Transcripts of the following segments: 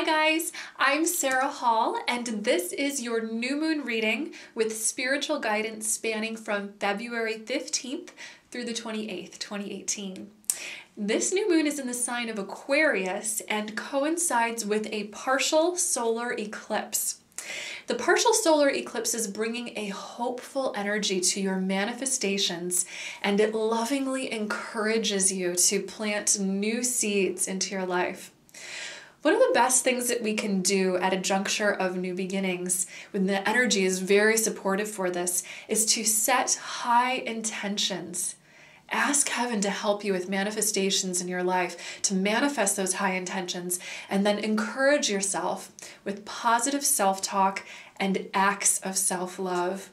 guys, I'm Sarah Hall, and this is your new moon reading with spiritual guidance spanning from February 15th through the 28th, 2018. This new moon is in the sign of Aquarius and coincides with a partial solar eclipse. The partial solar eclipse is bringing a hopeful energy to your manifestations, and it lovingly encourages you to plant new seeds into your life. One of the best things that we can do at a juncture of new beginnings, when the energy is very supportive for this, is to set high intentions. Ask heaven to help you with manifestations in your life, to manifest those high intentions, and then encourage yourself with positive self-talk and acts of self-love.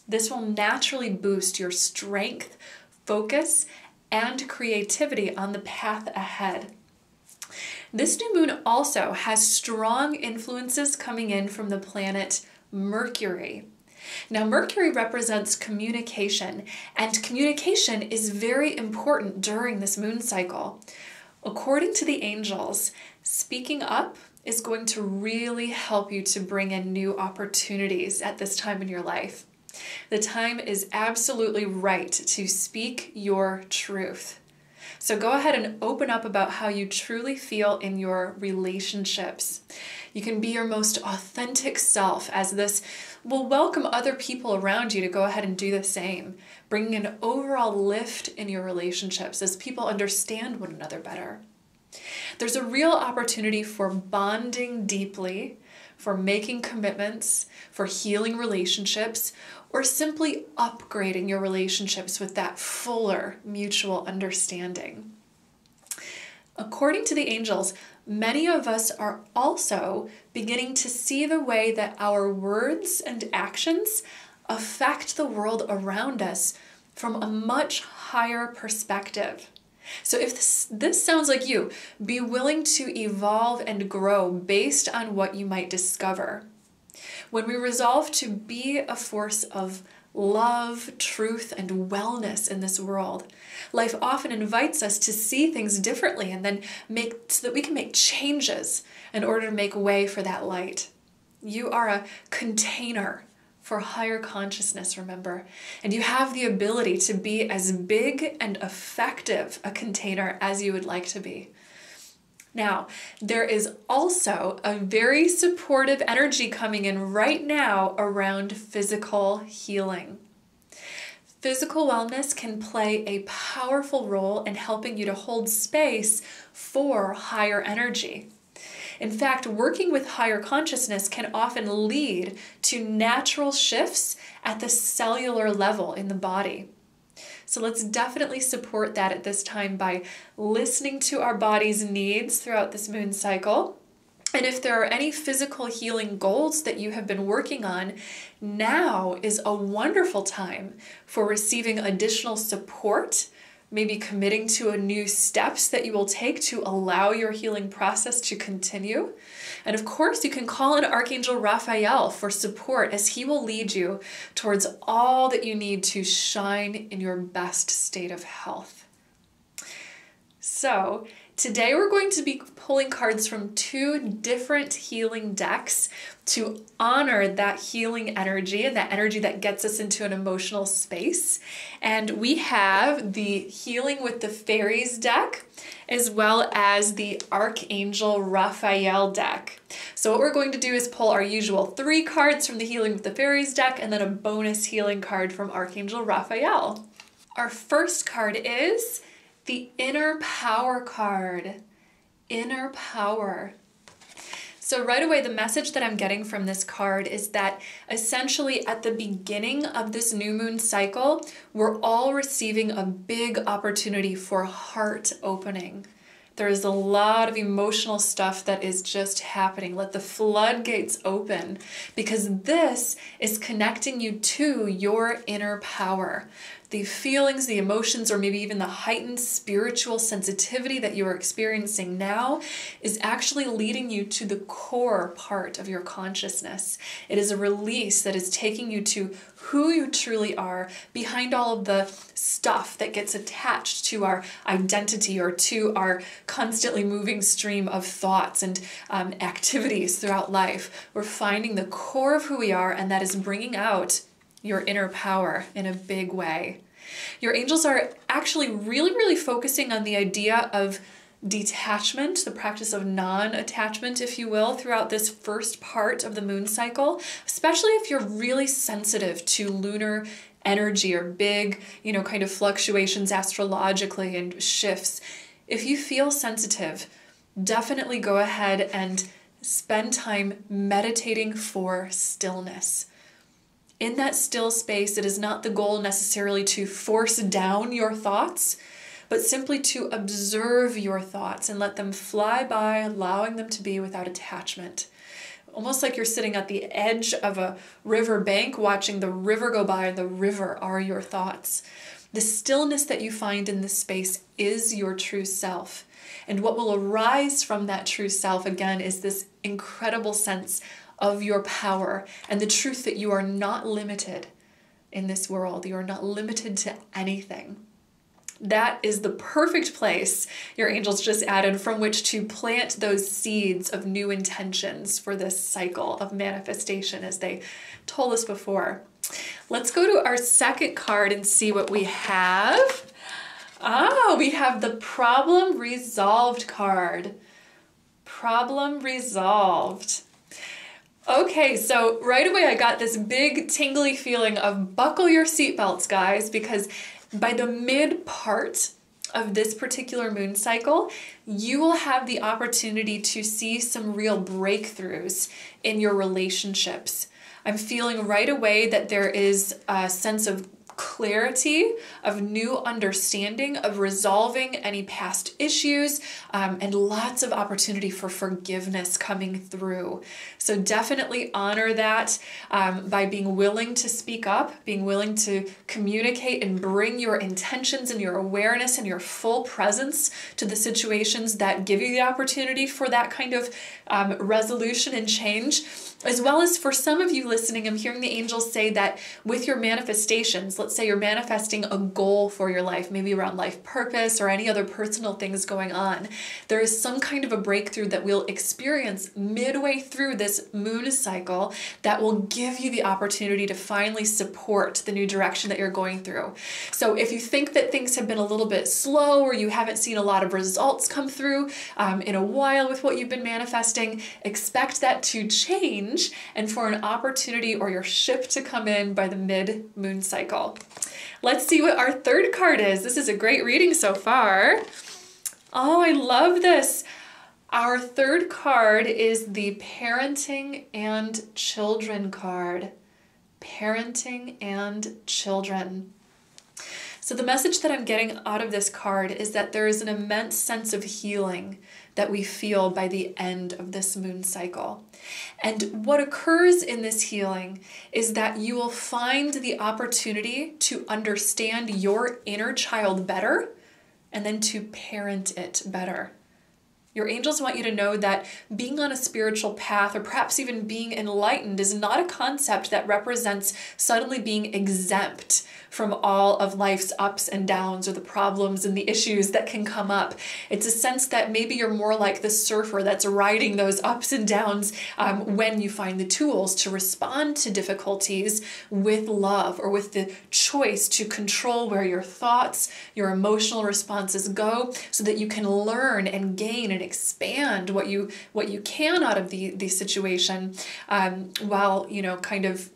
This will naturally boost your strength, focus, and creativity on the path ahead. This new moon also has strong influences coming in from the planet Mercury. Now, Mercury represents communication, and communication is very important during this moon cycle. According to the angels, speaking up is going to really help you to bring in new opportunities at this time in your life. The time is absolutely right to speak your truth. So go ahead and open up about how you truly feel in your relationships. You can be your most authentic self, as this will welcome other people around you to go ahead and do the same, bringing an overall lift in your relationships as people understand one another better. There's a real opportunity for bonding deeply, for making commitments, for healing relationships, or simply upgrading your relationships with that fuller mutual understanding. According to the angels, many of us are also beginning to see the way that our words and actions affect the world around us from a much higher perspective. So if this sounds like you, be willing to evolve and grow based on what you might discover. When we resolve to be a force of love, truth, and wellness in this world, life often invites us to see things differently and then so that we can make changes in order to make way for that light. You are a container for higher consciousness, remember, and you have the ability to be as big and effective a container as you would like to be. Now, there is also a very supportive energy coming in right now around physical healing. Physical wellness can play a powerful role in helping you to hold space for higher energy. In fact, working with higher consciousness can often lead to natural shifts at the cellular level in the body. So let's definitely support that at this time by listening to our body's needs throughout this moon cycle. And if there are any physical healing goals that you have been working on, now is a wonderful time for receiving additional support, maybe committing to new steps that you will take to allow your healing process to continue. And of course, you can call on Archangel Raphael for support, as he will lead you towards all that you need to shine in your best state of health. So today we're going to be pulling cards from two different healing decks to honor that healing energy and that energy that gets us into an emotional space. And we have the Healing with the Fairies deck, as well as the Archangel Raphael deck. So what we're going to do is pull our usual 3 cards from the Healing with the Fairies deck and then a bonus healing card from Archangel Raphael. Our first card is the Inner Power card. Inner Power. So right away, the message that I'm getting from this card is that essentially at the beginning of this new moon cycle, we're all receiving a big opportunity for heart opening. There is a lot of emotional stuff that is just happening. Let the floodgates open, because this is connecting you to your inner power. the feelings, the emotions, or maybe even the heightened spiritual sensitivity that you are experiencing now is actually leading you to the core part of your consciousness. It is a release that is taking you to who you truly are behind all of the stuff that gets attached to our identity or to our constantly moving stream of thoughts and activities throughout life. We're finding the core of who we are, and that is bringing out your inner power in a big way. Your angels are actually really focusing on the idea of detachment, the practice of non-attachment, if you will, throughout this first part of the moon cycle, especially if you're really sensitive to lunar energy or big, kind of fluctuations astrologically and shifts. If you feel sensitive, definitely go ahead and spend time meditating for stillness. In that still space, it is not the goal necessarily to force down your thoughts, but simply to observe your thoughts and let them fly by, allowing them to be without attachment. Almost like you're sitting at the edge of a river bank, watching the river go by, and the river are your thoughts. The stillness that you find in this space is your true self. And what will arise from that true self, again, is this incredible sense of your power and the truth that you are not limited in this world. You are not limited to anything. That is the perfect place, your angels just added, from which to plant those seeds of new intentions for this cycle of manifestation, as they told us before. Let's go to our second card and see what we have. We have the Problem Resolved card. Problem Resolved. Okay, so right away I got this big tingly feeling of buckle your seatbelts, guys, because by the mid part of this particular moon cycle, you will have the opportunity to see some real breakthroughs in your relationships. I'm feeling right away that there is a sense of clarity, of new understanding, of resolving any past issues, and lots of opportunity for forgiveness coming through. So definitely honor that by being willing to speak up, being willing to communicate and bring your intentions and your awareness and your full presence to the situations that give you the opportunity for that kind of resolution and change. As well as for some of you listening, I'm hearing the angels say that with your manifestations, let's say you're manifesting a goal for your life, maybe around life purpose or any other personal things going on, there is some kind of a breakthrough that we'll experience midway through this moon cycle that will give you the opportunity to finally support the new direction that you're going through. So if you think that things have been a little bit slow or you haven't seen a lot of results come through in a while with what you've been manifesting, expect that to change and for an opportunity or your ship to come in by the mid-moon cycle. Let's see what our third card is. This is a great reading so far. Oh, I love this. Our third card is the Parenting and Children card. Parenting and Children. So the message that I'm getting out of this card is that there is an immense sense of healing that we feel by the end of this moon cycle. And what occurs in this healing is that you will find the opportunity to understand your inner child better and then to parent it better. Your angels want you to know that being on a spiritual path, or perhaps even being enlightened, is not a concept that represents suddenly being exempt from all of life's ups and downs or the problems and the issues that can come up. It's a sense that maybe you're more like the surfer that's riding those ups and downs when you find the tools to respond to difficulties with love, or with the choice to control where your thoughts, your emotional responses go, so that you can learn and gain and expand what you can out of the situation while kind of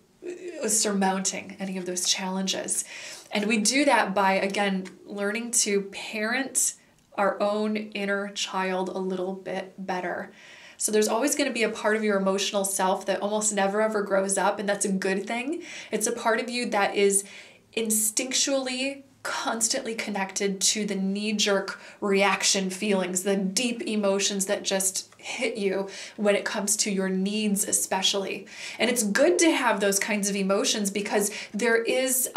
surmounting any of those challenges. And we do that by, again, learning to parent our own inner child a little bit better. So there's always going to be a part of your emotional self that almost never ever grows up, and that's a good thing. It's a part of you that is instinctually constantly connected to the knee-jerk reaction feelings, the deep emotions that just hit you when it comes to your needs especially. And it's good to have those kinds of emotions because there is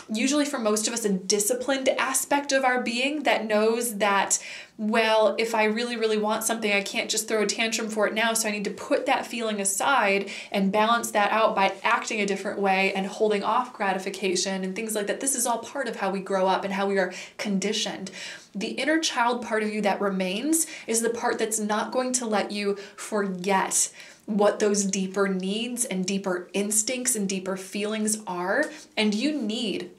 usually for most of us a disciplined aspect of our being that knows that, well, if I really, really want something, I can't just throw a tantrum for it now. So I need to put that feeling aside and balance that out by acting a different way and holding off gratification and things like that. This is all part of how we grow up and how we are conditioned. The inner child part of you that remains is the part that's not going to let you forget what those deeper needs and deeper instincts and deeper feelings are. And you need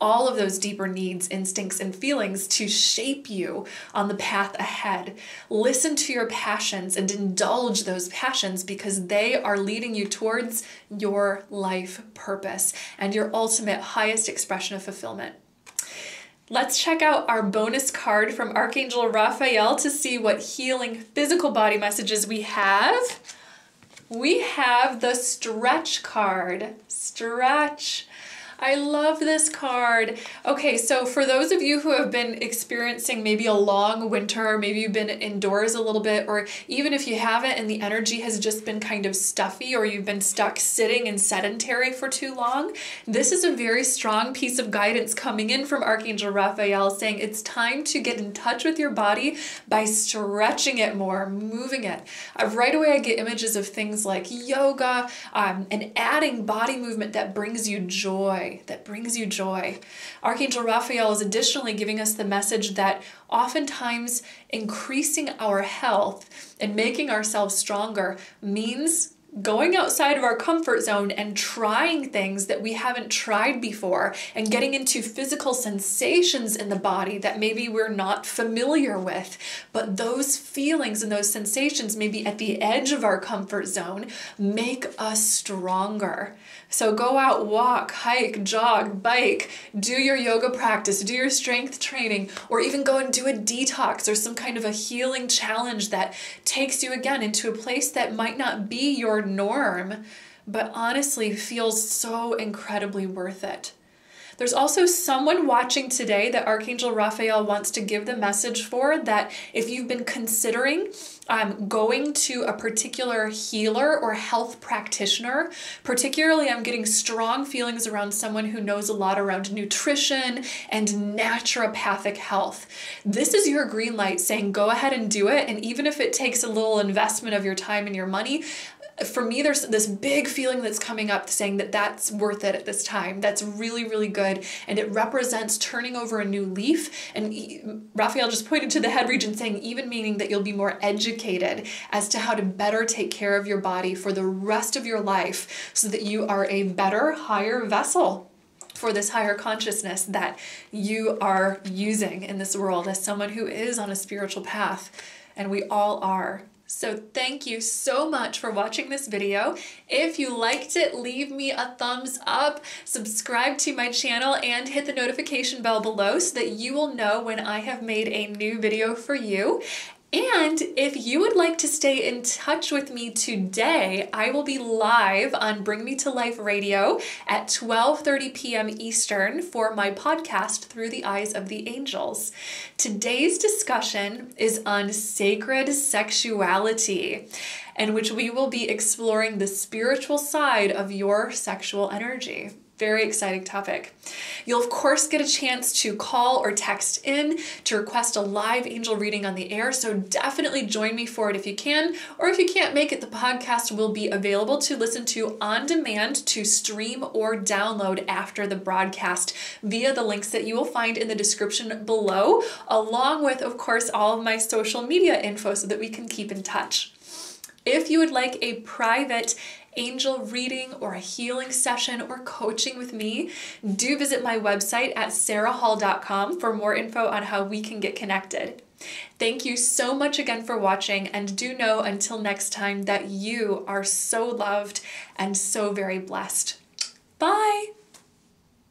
all of those deeper needs, instincts, and feelings to shape you on the path ahead. Listen to your passions and indulge those passions because they are leading you towards your life purpose and your ultimate highest expression of fulfillment. Let's check out our bonus card from Archangel Raphael to see what healing physical body messages we have. We have the stretch card. Stretch. I love this card. Okay, so for those of you who have been experiencing maybe a long winter, maybe you've been indoors a little bit, or even if you haven't and the energy has just been kind of stuffy or you've been stuck sitting and sedentary for too long, this is a very strong piece of guidance coming in from Archangel Raphael saying it's time to get in touch with your body by stretching it more, moving it. Right away I get images of things like yoga and adding body movement that brings you joy. Archangel Raphael is additionally giving us the message that oftentimes increasing our health and making ourselves stronger means going outside of our comfort zone and trying things that we haven't tried before and getting into physical sensations in the body that maybe we're not familiar with. But those feelings and those sensations, maybe at the edge of our comfort zone, make us stronger. So go out, walk, hike, jog, bike, do your yoga practice, do your strength training, or even go and do a detox or some kind of a healing challenge that takes you again into a place that might not be your norm, but honestly feels so incredibly worth it. There's also someone watching today that Archangel Raphael wants to give the message for, that if you've been considering going to a particular healer or health practitioner, particularly I'm getting strong feelings around someone who knows a lot around nutrition and naturopathic health. This is your green light saying go ahead and do it, and even if it takes a little investment of your time and your money, for me, there's this big feeling that's coming up saying that that's worth it at this time. That's really, really good. And it represents turning over a new leaf. And Raphael just pointed to the head region saying, even meaning that you'll be more educated as to how to better take care of your body for the rest of your life so that you are a better, higher vessel for this higher consciousness that you are using in this world as someone who is on a spiritual path. And we all are. So thank you so much for watching this video. If you liked it, leave me a thumbs up, subscribe to my channel, and hit the notification bell below so that you will know when I have made a new video for you. And if you would like to stay in touch with me today, I will be live on Bring Me to Life Radio at 12:30 p.m. Eastern for my podcast, Through the Eyes of the Angels. Today's discussion is on sacred sexuality, in which we will be exploring the spiritual side of your sexual energy. Very exciting topic. You'll of course get a chance to call or text in to request a live angel reading on the air, so definitely join me for it if you can, or if you can't make it, the podcast will be available to listen to on demand, to stream or download after the broadcast via the links that you will find in the description below, along with, of course, all of my social media info so that we can keep in touch. If you would like a private angel reading or a healing session or coaching with me, do visit my website at sarahhall.com for more info on how we can get connected. Thank you so much again for watching, and do know until next time that you are so loved and so very blessed. Bye!